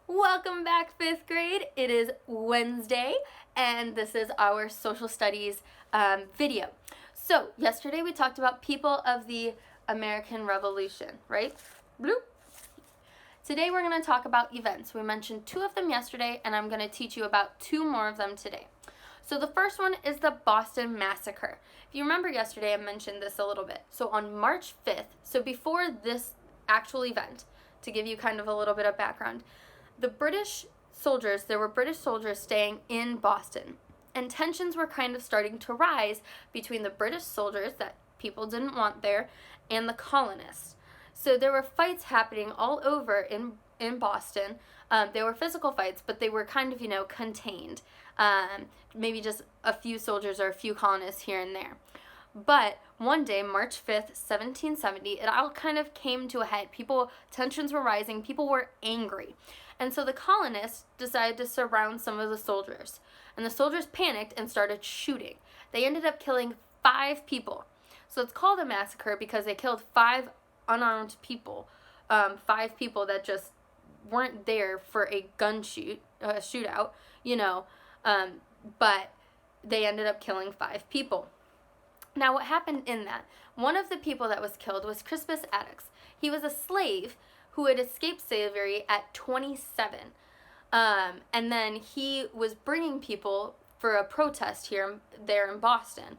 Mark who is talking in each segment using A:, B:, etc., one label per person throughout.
A: Welcome back, 5th grade. It is Wednesday, and this is our social studies video. So, yesterday we talked about people of the American Revolution, right? Bloop. Today we're going to talk about events. We mentioned 2 of them yesterday, and I'm going to teach you about 2 more of them today. So the first one is the Boston Massacre. If you remember yesterday, I mentioned this a little bit. So on March 5th, so before this actual event, to give you kind of a little bit of background, there were British soldiers staying in Boston, and tensions were kind of starting to rise between the British soldiers that people didn't want there and the colonists. So there were fights happening all over in Boston. They were physical fights, but they were kind of, contained. Maybe just a few soldiers or a few colonists here and there. But one day, March 5th, 1770, it all kind of came to a head. Tensions were rising, people were angry. And so the colonists decided to surround some of the soldiers. And the soldiers panicked and started shooting. They ended up killing 5 people. So it's called a massacre because they killed 5 unarmed people. 5 people that just weren't there for a shootout, but they ended up killing 5 people. Now, what happened in that? One of the people that was killed was Crispus Attucks. He was a slave who had escaped slavery at 27. And then he was bringing people for a protest there in Boston.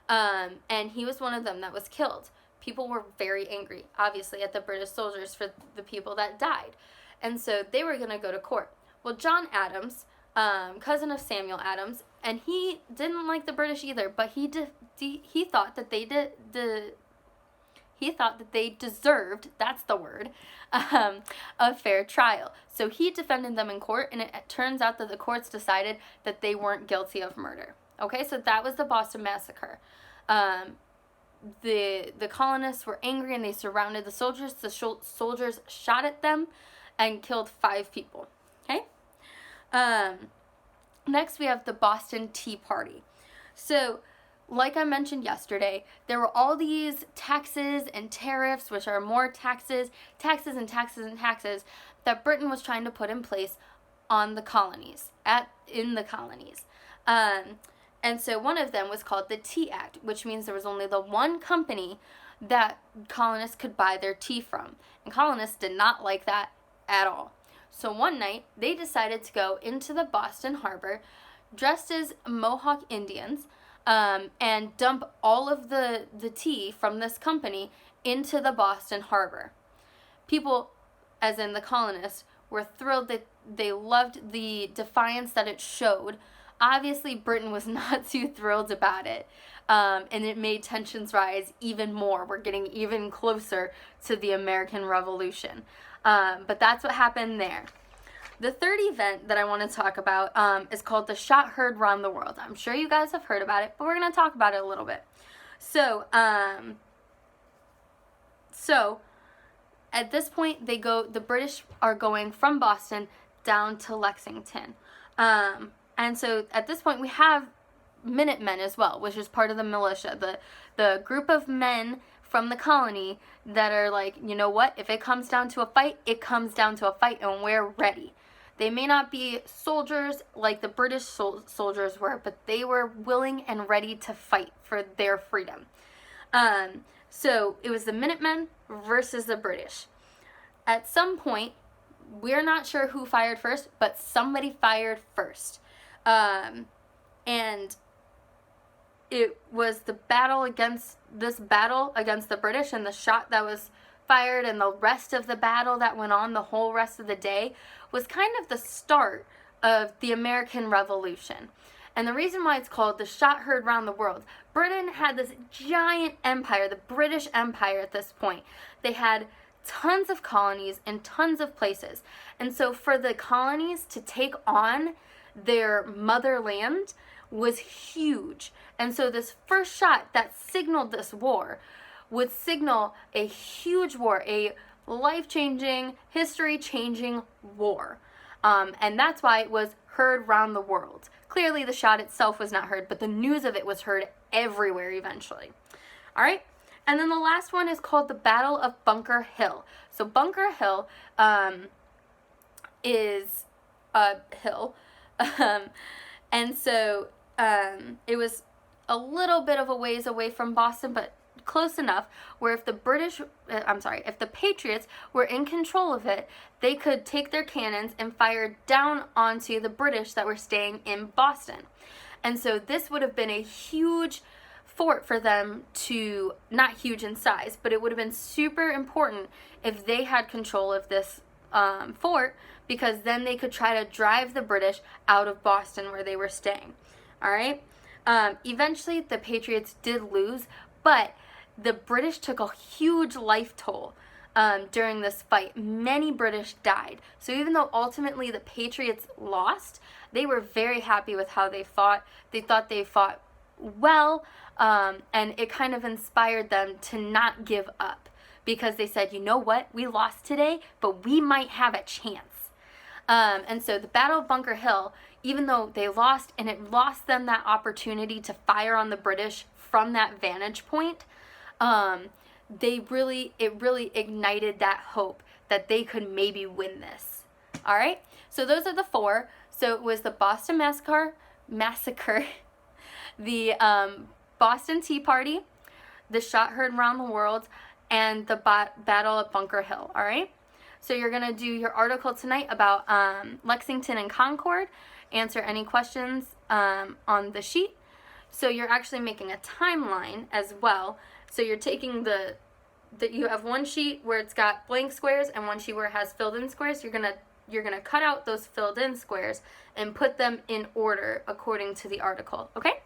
A: And he was one of them that was killed. People were very angry, obviously, at the British soldiers for the people that died. And so they were going to go to court. Well, John Adams, cousin of Samuel Adams, and he didn't like the British either, but he thought that they deserved, that's the word, a fair trial. So he defended them in court, and it turns out that the courts decided that they weren't guilty of murder. Okay, so that was the Boston Massacre. The colonists were angry and they surrounded the soldiers. The soldiers shot at them and killed 5 people. Okay? Next, we have the Boston Tea Party. So, like I mentioned yesterday, there were all these taxes and tariffs, which are more taxes and taxes and taxes, that Britain was trying to put in place on the colonies, in the colonies. And so one of them was called the Tea Act, which means there was only the one company that colonists could buy their tea from. And colonists did not like that at all. So one night, they decided to go into the Boston Harbor dressed as Mohawk Indians and dump all of the tea from this company into the Boston Harbor. People, as in the colonists, were thrilled. That they loved the defiance that it showed. Obviously, Britain was not too thrilled about it, and it made tensions rise even more. We're getting even closer to the American Revolution. But that's what happened there. The third event that I want to talk about is called the Shot Heard Round the World. I'm sure you guys have heard about it, but we're going to talk about it a little bit. So at this point, the British are going from Boston down to Lexington. And so at this point, we have Minutemen as well, which is part of the militia, the group of men from the colony that are like, you know what, if it comes down to a fight, it comes down to a fight, and we're ready. They may not be soldiers like the British soldiers were, but they were willing and ready to fight for their freedom. So it was the Minutemen versus the British. At some point, we're not sure who fired first, but somebody fired first. And it was the battle against the British, and the shot that was fired and the rest of the battle that went on the whole rest of the day was kind of the start of the American Revolution. And the reason why it's called the Shot Heard Round the World, Britain had this giant empire, the British Empire at this point. They had tons of colonies in tons of places. And so for the colonies to take on their motherland was huge. And so this first shot that signaled this war would signal a huge war, a life-changing, history-changing war. And that's why it was heard round the world. Clearly the shot itself was not heard, but the news of it was heard everywhere eventually. All right? And then the last one is called the Battle of Bunker Hill. So Bunker Hill is a hill. And so it was a little bit of a ways away from Boston, but close enough where if the if the Patriots were in control of it, they could take their cannons and fire down onto the British that were staying in Boston. And so this would have been a huge fort for them to, not huge in size, but it would have been super important if they had control of this fort, because then they could try to drive the British out of Boston where they were staying. All right. Eventually, the Patriots did lose, but the British took a huge life toll during this fight. Many British died. So even though ultimately the Patriots lost, they were very happy with how they fought. They thought they fought well, and it kind of inspired them to not give up, because they said, you know what, we lost today, but we might have a chance. And so the Battle of Bunker Hill, even though they lost, and it lost them that opportunity to fire on the British from that vantage point, it really ignited that hope that they could maybe win this. All right, so those are the four. So it was the Boston Massacre, the Boston Tea Party, the shot heard around the world, and the Battle of Bunker Hill. All right. So you're going to do your article tonight about Lexington and Concord, answer any questions on the sheet. So you're actually making a timeline as well. So you're taking you have one sheet where it's got blank squares and one sheet where it has filled in squares. You're gonna cut out those filled in squares and put them in order according to the article. Okay?